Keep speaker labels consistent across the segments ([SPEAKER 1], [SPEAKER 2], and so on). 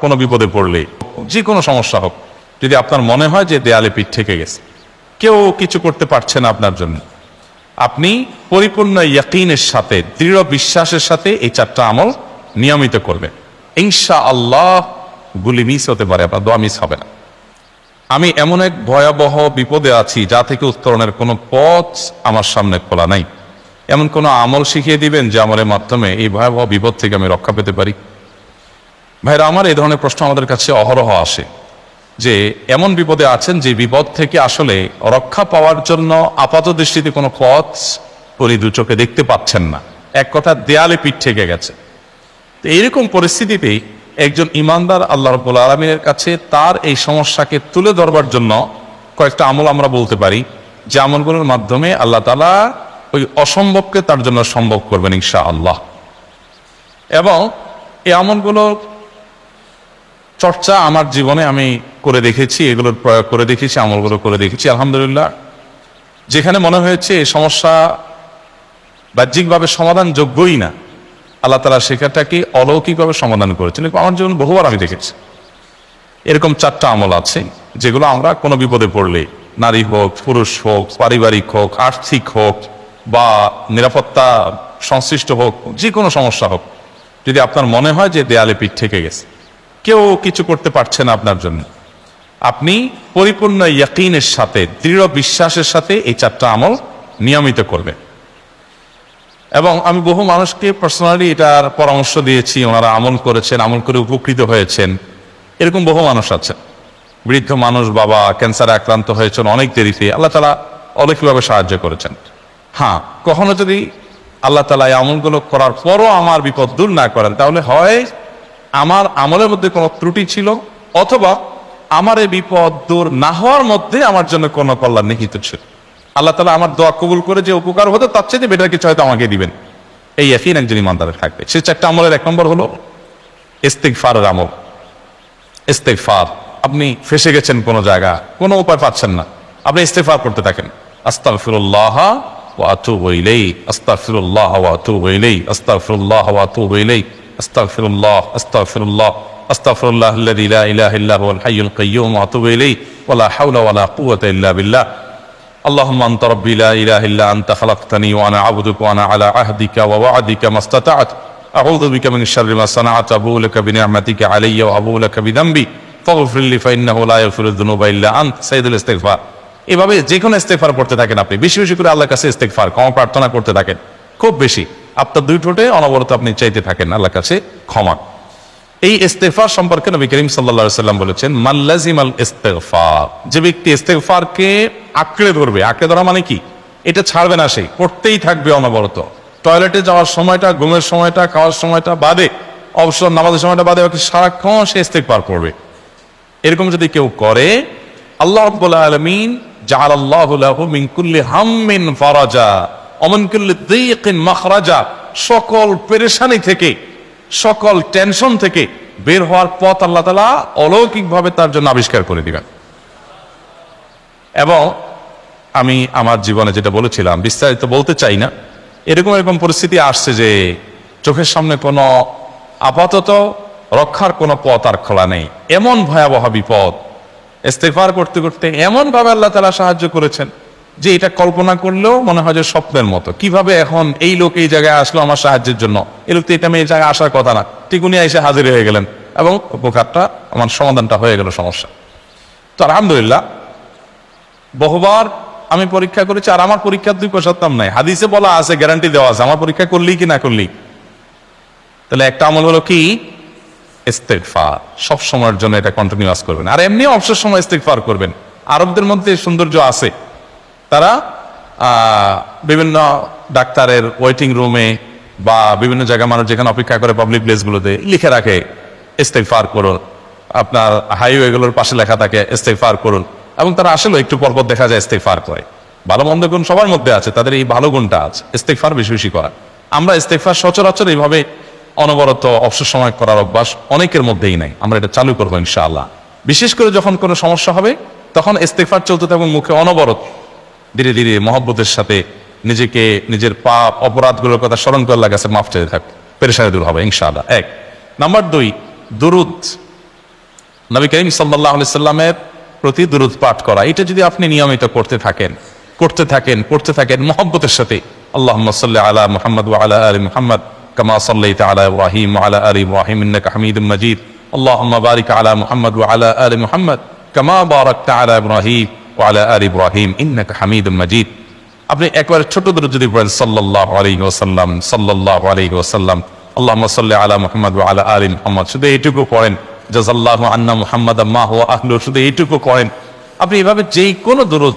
[SPEAKER 1] কোনো বিপদে পড়লে, যে কোনো সমস্যা হোক, যদি আপনার মনে হয় যে দেয়ালে পিঠ ঠেকে গেছে, কেউ কিছু করতে পারছে না আপনার জন্য, আপনি পরিপূর্ণ ইয়াকিনের সাথে, দৃঢ় বিশ্বাসের সাথে এই 4টা আমল নিয়মিত করবেন। ইনশাআল্লাহ গুলি মিস হতে পারে, আপনার দোয়া মিস হবে না। আমি এমন এক ভয়াবহ বিপদে আছি যা থেকে উত্তরণের কোনো পথ আমার সামনে খোলা নাই, এমন কোনো আমল শিখিয়ে দিবেন যে আমলের মাধ্যমে এই ভয়াবহ বিপদ থেকে আমি রক্ষা পেতে পারি। ভাইরা আমার, এই ধরনের প্রশ্ন আমাদের কাছে অহরহ আসে যে এমন বিপদে আছেন যে বিপদ থেকে আসলে রক্ষা পাওয়ার জন্য আপাত দৃষ্টিতে কোনো পথ উনি দু চোখে দেখতে পাচ্ছেন না, এক কথা দেয়ালে পিঠ ঠেকে গেছে। তো এইরকম পরিস্থিতিতেই একজন ইমানদার আল্লাহ রাব্বুল আলামিনের কাছে তার এই সমস্যাকে তুলে ধরবার জন্য কয়েকটা আমল আমরা বলতে পারি, যে আমলগুলোর মাধ্যমে আল্লাহ তাআলা ওই অসম্ভবকে তার জন্য সম্ভব করবেন ইনশাআল্লাহ। এবং এই আমলগুলো চর্চা আমার জীবনে আমি করে দেখেছি, এগুলোর প্রয়োগ করে দেখেছি, আমলগুলো করে দেখেছি। আলহামদুলিল্লাহ, যেখানে মনে হয়েছে এই সমস্যা বাহ্যিকভাবে সমাধান যোগ্যই না, আল্লাহ তাআলা সেখানটাকে অলৌকিকভাবে সমাধান করেছেন। আমার জীবন বহুবার আমি দেখেছি। এরকম 4টা আমল আছে যেগুলো আমরা কোনো বিপদে পড়লে, নারী হোক, পুরুষ হোক, পারিবারিক হোক, আর্থিক হোক, বা নিরাপত্তা সংশ্লিষ্ট হোক, যে কোনো সমস্যা হোক, যদি আপনার মনে হয় যে দেয়ালে পিঠ ঠেকে গেছে, কেউ কিছু করতে পারছে না আপনার জন্য, আপনি পরিপূর্ণ ইয়াকিনের সাথে, দৃঢ় বিশ্বাসের সাথে এই 4টা আমল নিয়মিত করবেন। এবং আমি বহু মানুষকে পার্সোনালি এটার পরামর্শ দিয়েছি, ওনারা আমল করেছেন, আমল করে উপকৃত হয়েছেন। এরকম বহু মানুষ আছে, বৃদ্ধ মানুষ, বাবা ক্যান্সারে আক্রান্ত হয়েছেন অনেক দেরিতে, আল্লাহ তাআলা অলৌকিকভাবে সাহায্য করেছেন। হ্যাঁ, কখনো যদি আল্লাহ তাআলা এই আমলগুলো করার পরও আমার বিপদ দূর না করেন, তাহলে হয় আমার আমলের মধ্যে কোনো ত্রুটি ছিল, অথবা আমার এই বিপদ দূর না হওয়ার মধ্যে আমার জন্য কোনো কল্যাণ নিহিত ছিল। আল্লাহ তাআলা আমার দোয়া কবুল করে যে উপকার হতো তার চেয়ে বেটার কিছু হয়তো আমাকে দিবেন, এই ইয়াকিন একজন ইমানদারের থাকবে। সেই 4টা আমলের 1 নম্বর হলো ইস্তিগফারের আমল। ইস্তিগফার, আপনি ফেসে গেছেন কোনো জায়গা, কোনো উপায় পাচ্ছেন না, আপনি ইস্তিগফার করতে থাকেন। আস্তাগফিরুল্লাহ ওয়া আতুবু ইলাইহি, আস্তাগফিরুল্লাহ ওয়া আতুবু ইলাইহি, আস্তাগফিরুল্লাহ ওয়া আতুবু ইলাইহি, আস্তাগফিরুল্লাহ, আস্তাগফিরুল্লাহ, আস্তাগফিরুল্লাহ আল্লাযী লা ইলাহা ইল্লা হুয়াল হাইয়ুল কাইয়্যুম ওয়া আতুবু ইলাইহি ওয়া লা হাওলা ওয়া লা কুওয়াতা ইল্লা বিল্লাহ। اللهم أنت ربي لا إله إلا أنت خلقتني وأنا عبدك وأنا على عهدك ووعدك ما استطعت أعوذ بك من شر ما صنعت أبوء لك بنعمتك علي وأبوء لك بذنبي فاغفر لي فإنه لا يغفر الذنوب إلا أنت সাইয়্যিদুল ইস্তিগফার। এভাবে যে কোনো ইস্তিগফার করতে থাকেন, আপনি বেশি বেশি করে আল্লাহর কাছে ইস্তিগফার, ক্ষমা প্রার্থনা করতে থাকেন, খুব বেশি। আপনার 2 ঠোঁটে অনবরত আপনি চাইতে থাকেন আল্লাহর কাছে ক্ষমা। এই ইস্তিগফার সম্পর্কে নবী করিম সাল্লাল্লাহু আলাইহি ওয়াসাল্লাম বলেছেন, মান লাজিমাল ইস্তিগফার, যে ব্যক্তি ইস্তিগফারকে আঁকড়ে ধরবে, আঁকড়ে ধরা মানে কি, এটা ছাড়বে না, সে করতেই থাকবে অনবরত। টয়লেটে যাওয়ার সময়টা, ঘুমের সময়টা, খাওয়ার সময়টা বাদে, অবসর নামাজের সময়টা বাদে, সারাক্ষণ সে ইস্তিগফার করবে। এরকম যদি কেউ করে, আল্লাহ রাব্বুল আলামিন জাআলাল্লাহু লাহু মিন কুল্লি হাম্মিন ফারাজা ওয়া মিন কুল্লি দীকিন মাখরাজা, সকল পেরেশানি থেকে, সকল টেনশন থেকে বের হওয়ার পথ আল্লাহ তাআলা অলৌকিকভাবে তার জন্য আবিষ্কার করে দিবেন। এবং আমি আমার জীবনে যেটা বলেছিলাম, বিস্তারিত বলতে চাই না, এরকম পরিস্থিতি আসছে যে চোখের সামনে কোনো আপাতত রক্ষার কোনো পথ আর খোলা নেই, এমন ভয়াবহ বিপদ। ইস্তিগফার করতে করতে এমন ভাবে আল্লাহ তাআলা সাহায্য করেছেন যে এটা কল্পনা করলেও মনে হয় যে স্বপ্নের মতো। কিভাবে এখন এই লোক এই জায়গায় আসলো আমার সাহায্যের জন্য, এই লোক তো এটা এই জায়গায় আসার কথা না, ঠিক উনি এসে হাজির হয়ে গেলেন এবং উপকারটা, আমার সমাধানটা হয়ে গেল সমস্যা। তো আলহামদুলিল্লাহ, বহুবার আমি পরীক্ষা করেছি, আর আমার পরীক্ষার 2 পয়সার দাম নাই। হাদিসে বলা আছে, গ্যারান্টি দেওয়া আছে, আমার পরীক্ষা করলেই কি না করলেই। তাহলে একটা আমল হলো কি, ইস্তিগফার। সব সময়ের জন্য এটা কন্টিনিউয়াস করবেন, আর এমনি অবসর সময় ইস্তিগফার করবেন। আরবদের মধ্যে সৌন্দর্য আছে, তারা বিভিন্ন ডাক্তারের ওয়েটিং রুমে বা বিভিন্ন জায়গায় মানুষ যেখানে অপেক্ষা করে পাবলিক প্লেসগুলোতে লিখে রাখে ইস্তিগফার করুন, আপনার হাইওয়েগুলোর পাশে লেখা থাকে ইস্তিগফার করুন, এবং তারা আসলে একটু পরপর দেখা যায় ইস্তিগফার করে। ভালো মন্দ গুণ সবার মধ্যে আছে, তাদের এই ভালো গুণটা আছে, ইস্তিগফার বেশি বেশি করা। আমরা ইস্তিগফার সচরাচর এইভাবে অনবরত অবসর সময় করার অভ্যাস অনেকের মধ্যেই নাই, আমরা এটা চালু করবো ইনশাআল্লাহ। বিশেষ করে যখন কোনো সমস্যা হবে তখন ইস্তিগফার চলতে থাকবে মুখে অনবরত, ধীরে ধীরে মহব্বতের সাথে নিজেকে, নিজের পাপ অপরাধগুলোর কথা স্মরণ করে আল্লাহর কাছে মাফ চাইতে থাকবে, পেরেশানি দূর হবে ইনশাআল্লাহ। 1 নাম্বার 2, দুরুদ নবী করিম সাল্লাল্লাহু আলাইহি সাল্লামের প্রতি দুরূদ পাঠ করা, এটা যদি আপনি নিয়মিত করতে থাকেন মহব্বতের সাথে, আল্লাহুম্মা সাল্লি আলা মুহাম্মদ ওয়া আলা আলি মুহাম্মদ কামা সাল্লাইতা আলা ইব্রাহিম ওয়া আলা আলি ইব্রাহিম ইন্নাকা হামিদুম মাজিদ, আল্লাহুম্মা বারিক আলা মুহাম্মদ ওয়া আলা আলি মুহাম্মদ কামা বারাকতা আলা ইব্রাহিম ওয়া আলা আলি ইব্রাহিম ইন্নাকা হামিদুম মাজিদ। আপনি একবার ছোট দুরূদ যদি পড়েন সাল্লাল্লাহু আলাইহি ওয়াসাল্লাম, আল্লাহুম্মা সাল্লি আলা মুহাম্মদ ওয়া আলা আলি মুহাম্মদ, শুধু এইটুকু পড়েন। জাযাল্লাহু আন্না মুহাম্মাদাম মা হুয়া আহলু, শুধু এইটুকু করেন। আপনি এভাবে যেই কোনো দুরূদ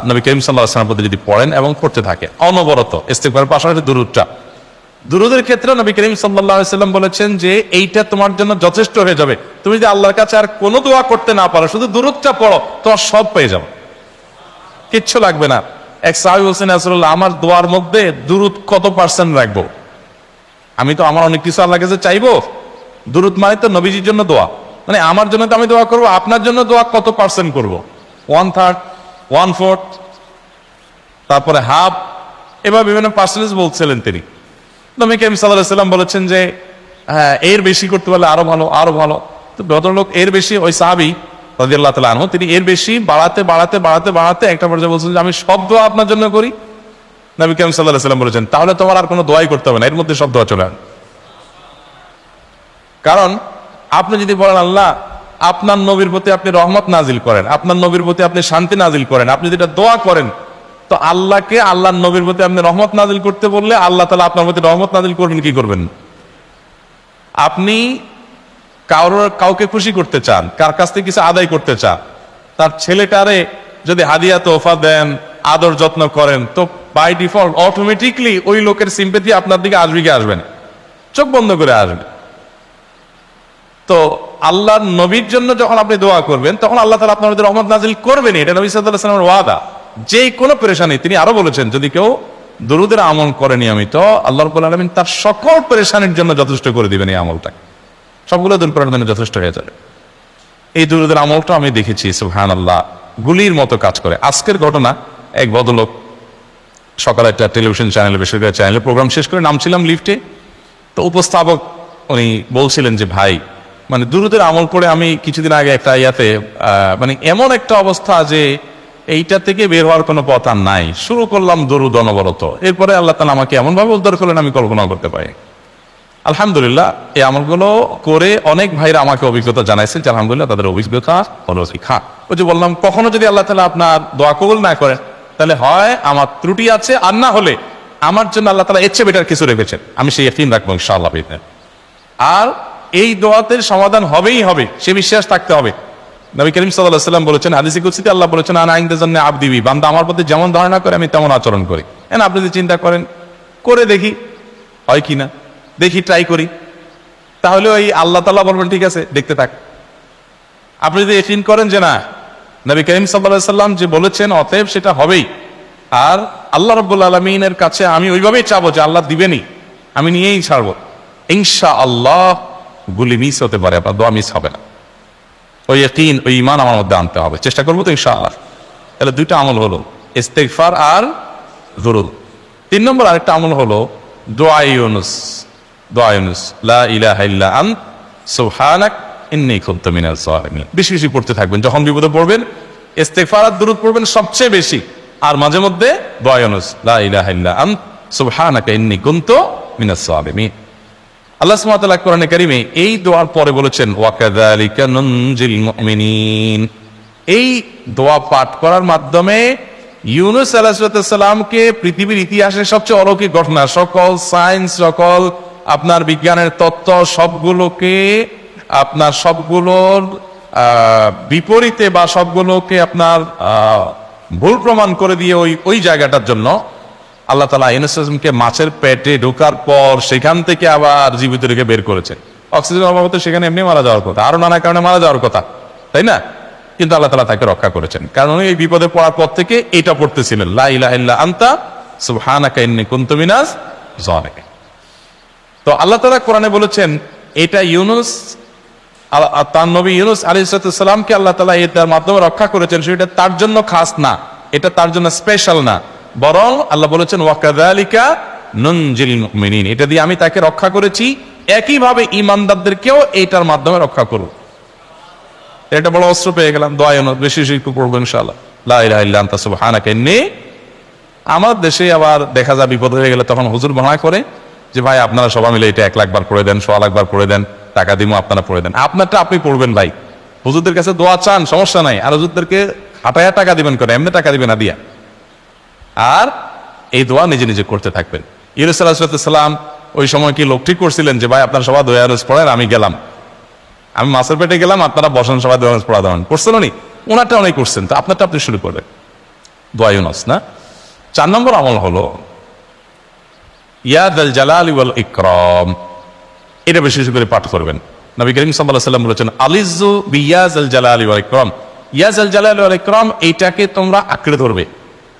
[SPEAKER 1] নবী করিম সাল্লাল্লাহু আলাইহি ওয়াসাল্লাম যদি পড়েন এবং করতে থাকে অনবরত, ইস্তিগফারের পাশাপাশি দুরূদের ক্ষেত্রে নবী করিম সাল্লাল্লাহু আলাইহি ওয়াসাল্লাম বলেছেন যে এইটা তোমার জন্য যথেষ্ট হয়ে যাবে। তুমি যদি আল্লাহর কাছে আর কোনো দোয়া করতে না পারো, শুধু দুরূদটা পড়ো, তোমার সব পেয়ে যাবে, কিচ্ছু লাগবে না। এক সাহাবী বলছেন, রাসূলুল্লাহ আমার দোয়ার মধ্যে দুরূদ কত পার্সেন্ট রাখবো? আমি তো আমার অনেক কিছু আল্লাহর কাছে চাইবো, দুরূদ মানে তো নবীজির জন্য দোয়া, মানে আমার জন্য তো আমি দোয়া করবো, আপনার জন্য দোয়া কত পার্সেন্ট করবো? 1/3, 1/4, তারপরে হাফ, এবার বিভিন্ন পার্সেন্টেজ বলছিলেন তিনি। নবী করিম সাল্লাল্লাহু আলাইহি ওয়াসাল্লাম বলেছেন যে হ্যাঁ, এর বেশি করতে পারলে আরো ভালো। তো ভদ্রলোক এর বেশি, ওই সাহাবী রাদিয়াল্লাহু তাআলা আনহু, তিনি এর বেশি বাড়াতে একটা পর্যায়ে বলছেন যে আমি সব দোয়া আপনার জন্য করি। নবী করিম সাল্লাল্লাহু আলাইহি ওয়াসাল্লাম বলেছেন তাহলে তোমার আর কোনো দোয়াই করতে হবে না, এর মধ্যে সব দোয়া চলে আসবে। কারণ আপনি যদি বলেন আল্লাহ আপনার নবীর প্রতি আপনি রহমত নাজিল করেন, আপনার নবীর প্রতি আপনি শান্তি নাজিল করেন, আপনি যেটা দোয়া করেন, তো আল্লাহকে আল্লাহর নবীর প্রতি আপনি রহমত নাজিল করতে বললে আল্লাহ তাআলা আপনার প্রতি রহমত নাজিল করবেন কি করবেন? আপনি কাউকে খুশি করতে চান, কার কাছ থেকে কিছু আদায় করতে চান, তার ছেলেটারে যদি হাদিয়া তোহফা দেন, আদর যত্ন করেন, তো বাই ডিফল্ট অটোমেটিকলি ওই লোকের সিম্পেথি আপনার দিকে আসবেন, চোখ বন্ধ করে আসবে। তো আল্লাহর নবীর জন্য যখন আপনি দোয়া করবেন, তখন আল্লাহ তাআলা আপনার মধ্যে রহমত নাজিল করবেন, এটা নবী সাল্লাল্লাহু আলাইহি ওয়াসাল্লামের ওয়াদা। যে কোনো পেরেশানি, তিনি আরো বলেছেন যদি কেউ দুরূদের আমল করে নিয়মিত, আল্লাহ রাব্বুল আলামিন তার সকল পেরেশানির জন্য যথেষ্ট করে দিবেন, এই আমলটাকে সবগুলো দূর করার জন্য যথেষ্ট হয়ে যাবে। এই দুরূদের আমলটা আমি দেখেছি সুবহানাল্লাহ গুলির মতো কাজ করে। আজকের ঘটনা, এক ভদ্রলোক সকালে একটা টেলিভিশন চ্যানেলে, বেসরকারি চ্যানেলে প্রোগ্রাম শেষ করে নামছিলাম লিফটে, তো উপস্থাপক উনি বলছিলেন যে ভাই, মানে দুরূদের আমল করে আমি কিছুদিন আগে একটা ইয়াতে মানে এমন একটা অবস্থা যে এইটা থেকে বের হওয়ার কোনো পথ আর নাই, শুরু করলাম দরুদ অনবরত, এরপরে আল্লাহ তাআলা আমাকে এমন ভাবে উদ্ধার করলেন আমি কল্পনা করতে পারি। আলহামদুলিল্লাহ এই আমলগুলো করে অনেক ভাইরা আমাকে অভিজ্ঞতা জানাইছেন যে আলহামদুলিল্লাহ তাদের অভিজ্ঞতা হলো শিক্ষা। ওই যে বললাম, কখনো যদি আল্লাহ তাআলা আপনার দোয়া কবুল না করেন, তাহলে হয় আমার ত্রুটি আছে, আর না হলে আমার জন্য আল্লাহ তাআলা এর চেয়ে বেটার কিছু রেখেছেন, আমি সেই ইয়াকিন রাখবো ইনশাআল্লাহ। আর এই দোয়াতে সমাধান হবেই হবে, সে বিশ্বাস থাকতে হবে। নবী করিম সাল্লাল্লাহু আলাইহি ওয়াসাল্লাম বলেছেন, হাদিসে কুদসিতে আল্লাহ বলেছেন আনা ইনদা যান্নি আবদি বি, বান্দা আমার প্রতি যেমন ধারণা করে আমি তেমন আচরণ করি। এখন আপনি যদি চিন্তা করেন, করে দেখি হয় কিনা, দেখি ট্রাই করি, তাহলে ওই আল্লাহ তাআলা বলবেন ঠিক আছে দেখতে থাক। আপনি যদি ইয়াকিন করেন যে না নবী করিম সাল্লাল্লাহু আলাইহি ওয়াসাল্লাম যে বলেছেন অতএব সেটা হবেই, আর আল্লাহ রাব্বুল আলামিনের কাছে আমি ওইভাবেই চাবো যে আল্লাহ দিবেনই, আমি নিয়েই ছাড়বো, ইনশাআল্লাহ গুলি মিস হতে পারে, আপনার দোয়া মিস হবে না। ওই ইয়াকিন, ওই ঈমান আমার মধ্যে আনতে হবে, চেষ্টা করবো তো ইনশাআল্লাহ। তাহলে দুইটা আমল হলো ইস্তিগফার আর দুরূদ। 3 নম্বর আরেকটা আমল হলো দোয়া ইউনুস। দোয়া ইউনুস, লা ইলাহা ইল্লা আনত সুবহানাক ইন্নী কুনতু মিনাজ জালিমিন। বেশি বেশি পড়তে থাকবেন, যখন বিপদে পড়বেন ইস্তিগফার আর দুরূদ পড়বেন সবচেয়ে বেশি, আর মাঝে মধ্যে দোয়া ইউনুস, লা ইলাহা ইল্লা আনত সুবহানাকা ইন্নী কুনতু মিনাজ জালিমিন। আল্লাহ সুবহানাহু ওয়া তাআলা কোরআনে কারীমে এই দোয়ার পরে বলেছেন ওয়া কাযালিকা নুনজিল মুমিনিন। এই দোয়া পাঠ করার মাধ্যমে ইউনুস আলাইহিস সালামকে পৃথিবীর ইতিহাসের সবচেয়ে অলৌকিক ঘটনা, সকল সায়েন্স, সকল আপনার বিজ্ঞানের তত্ত্ব সবগুলোকে আপনার সবগুলোর বিপরীতে বা সবগুলোকে আপনার ভুল প্রমাণ করে দিয়ে ওই জায়গাটার জন্য আল্লাহ তাআলা ইউনুসকে মাছের পেটে ঢোকার পর সেখান থেকে আবার জীবিত রেখে বের করেছেন। অক্সিজেন অভাবে সেখানে এমনি মারা যাওয়ার কথা, আরো নানা কারণে মারা যাওয়ার কথা, তাই না? কিন্তু আল্লাহ তাআলা তাকে রক্ষা করেছেন, কারণ এই বিপদে পড়ার পর থেকে এটা পড়তেছিলেন লা ইলাহা ইল্লা আনতা সুবহানাকা ইন্নী কুনতু মিনাজ জালিমিন। তো আল্লাহ তাআলা কোরআনে বলেছেন এটা ইউনুস, তার নবী ইউনুস আলাইহিস সালামকে আল্লাহ তাআলা এটার মাধ্যমে রক্ষা করেছেন, সেটা তার জন্য খাস না, এটা তার জন্য স্পেশাল না, বরং আল্লাহ বলেছেন ওয়া কাযালিকা নুনজিল মুমিনিন, এটা দিয়ে আমি তাকে রক্ষা করেছি, একইভাবে ঈমানদারদেরকেও এটার মাধ্যমে রক্ষা করব। এটা বড় অস্ত্র পেয়ে গেলাম। দোয়া ইউনুস বেশি বেশি একটু পড়বো ইনশাআল্লাহ, লা ইলাহা ইল্লা আনতা সুবহানাকা ইন্নী। আমার দেশে আবার দেখা যায় বিপদ হয়ে গেলে তখন হুজুর ভাড়া করে যে ভাই আপনারা সবাই মিলে এটা 1 লাখ বার পড়ে দেন, 100 লাখ বার পড়ে দেন, টাকা দিমু আপনারা পড়ে দেন। আপনারটা আপনি পড়বেন ভাই, হুজুরদের কাছে দোয়া চান সমস্যা নাই, আর হুজুরদেরকে হাঁটায়া টাকা দিবেন করে, এমনি টাকা দিবেন না দিয়া। আর এই দোয়া নিজে নিজে করতে থাকবেন। ইউনূস আলাইহিস সালাম ওই সময় কি লোক ঠিক করছিলেন যে ভাই আপনারা সবাই দোয়া ইউনূস পড়েন, আমি গেলাম, আমি মাছের পেটে গেলাম, আপনারা বসেন সবাই দোয়া ইউনূস পড়া দেবেন, করছেন নি? ওনারটা অনেক করছেন, তো আপনারটা আপনি শুরু করবেন দোয়া ইউনূস না। 4 নম্বর আমল হলো ইয়া যাল জালালি ওয়াল ইকরাম, এটা বেশি বেশি করে পাঠ করবেন। নবী করিম সাল্লাল্লাহু আলাইহি ওয়াসাল্লাম বলেছেন আলিজু বিয়া যাল জালালি ওয়াল ইকরাম, ইয়া যাল জালালি ওয়াল ইকরাম, এইটাকে তোমরা আঁকড়ে ধরবে।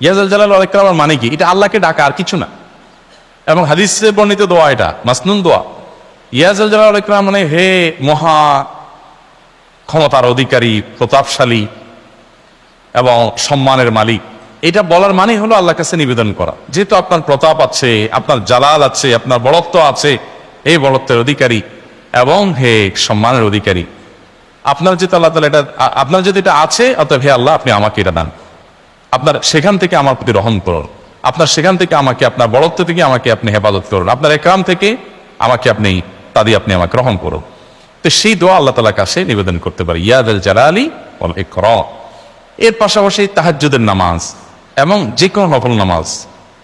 [SPEAKER 1] ইয়া যাল জালালি ওয়াল ইকরাম মানে কি? এটা আল্লাহকে ডাকা, আর কিছু না। এবং হাদিসে বর্ণিত দোয়া, এটা মাসনুন দোয়া। ইয়া যাল জালালি ওয়াল ইকরাম মানে হে মহা ক্ষমতার অধিকারী, প্রতাপশালী এবং সম্মানের মালিক। এটা বলার মানে হলো আল্লাহর কাছে নিবেদন করা, যেহেতু আপনার প্রতাপ আছে, আপনার জালাল আছে, আপনার বড়ত্ব আছে, এই বড়ত্বের অধিকারী এবং হে সম্মানের অধিকারী, আপনার যেহেতু আল্লাহ তাআলা এটা, আপনার যদি এটা আছে, অতএব হে আল্লাহ আপনি আমাকে এটা দান, আপনার সেখান থেকে আমার প্রতি রহম করুন, আপনার সেখান থেকে আমাকে, আপনার বড়ত্ব থেকে আমাকে আপনি হেফাজত করুন, আপনার একরাম থেকে আমাকে আপনি, তা দিয়ে আপনি আমাকে রহম করুন। তো সেই দোয়া আল্লাহ তাআলার কাছে নিবেদন করতে পারি, ইয়া যাল জালালি ওয়াল ইকরাম। এর পাশাপাশি তাহাজ্জুদের নামাজ এবং যে কোনো নফল নামাজ।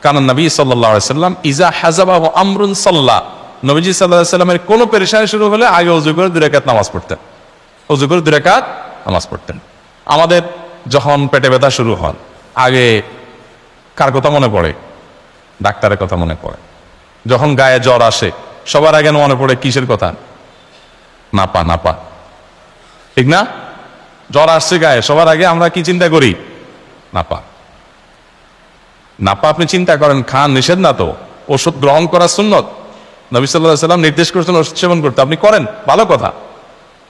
[SPEAKER 1] কারণ নবী সাল্লাল্লাহু আলাইহি সাল্লাম ইজা হাযাবাহু আমরুন সাল্লা, নবীজি সাল্লাল্লাহু আলাইহি সাল্লামের কোনো পেরেশানি শুরু হলে আগে ওযু করে 2 রাকাত নামাজ পড়তেন, ওযু করে 2 রাকাত নামাজ পড়তেন। আমাদের যখন পেটে ব্যথা শুরু হয়, আগে কার কথা মনে পড়ে? ডাক্তারের কথা মনে পড়ে। যখন গায়ে জ্বর আসে, সবার আগে মনে পড়ে কিসের কথা? নাপা, নাপা, ঠিক না? জ্বর আসছে গায়ে, সবার আগে আমরা কি চিন্তা করি? নাপা। নাপা আপনি চিন্তা করেন, খান, নিষেধ না তো, ওষুধ গ্রহণ করা সুন্নত, নবী সাল্লাল্লাহু আলাইহি সাল্লাম নির্দেশ করেছেন ওষুধ সেবন করতে, আপনি করেন, ভালো কথা।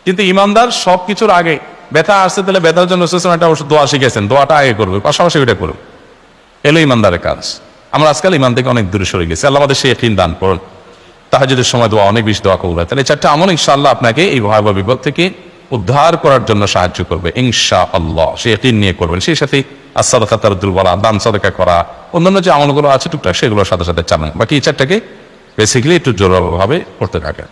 [SPEAKER 1] কিন্তু ইমানদার সবকিছুর আগে ব্যথা আসছে, তাহলে ব্যথার জন্য একটা ওষুধ দোয়া শিখেছেন, দোয়াটা আগে করবে, পাশাপাশি ওইটা করবে, এলো ইমানদারের কাজ। আমরা আজকাল ইমান থেকে অনেক দূরে সরে গেছি। আল্লাহ আমাদের সেই ইয়াকিন দান করুন। তাহাজ্জুদের সময় দোয়া অনেক বেশি দোয়া কবুল হয়। তাহলে 4টা আমল ইনশাআল্লাহ আপনাকে এই ভয়াবহ বিপদ থেকে উদ্ধার করার জন্য সাহায্য করবে ইনশাআল্লাহ। সেই ইয়াকিন নিয়ে করবেন। সেই সাথে as-সাদাকা তারদুল বালা, দান সাদাকা করা, অন্যান্য যে আমলগুলো আছে টুকটাক, সেগুলোর সাথে সাথে চালান। বাকি এই 4টাকে বেসিক্যালি একটু জোরালোভাবে করতে থাকেন।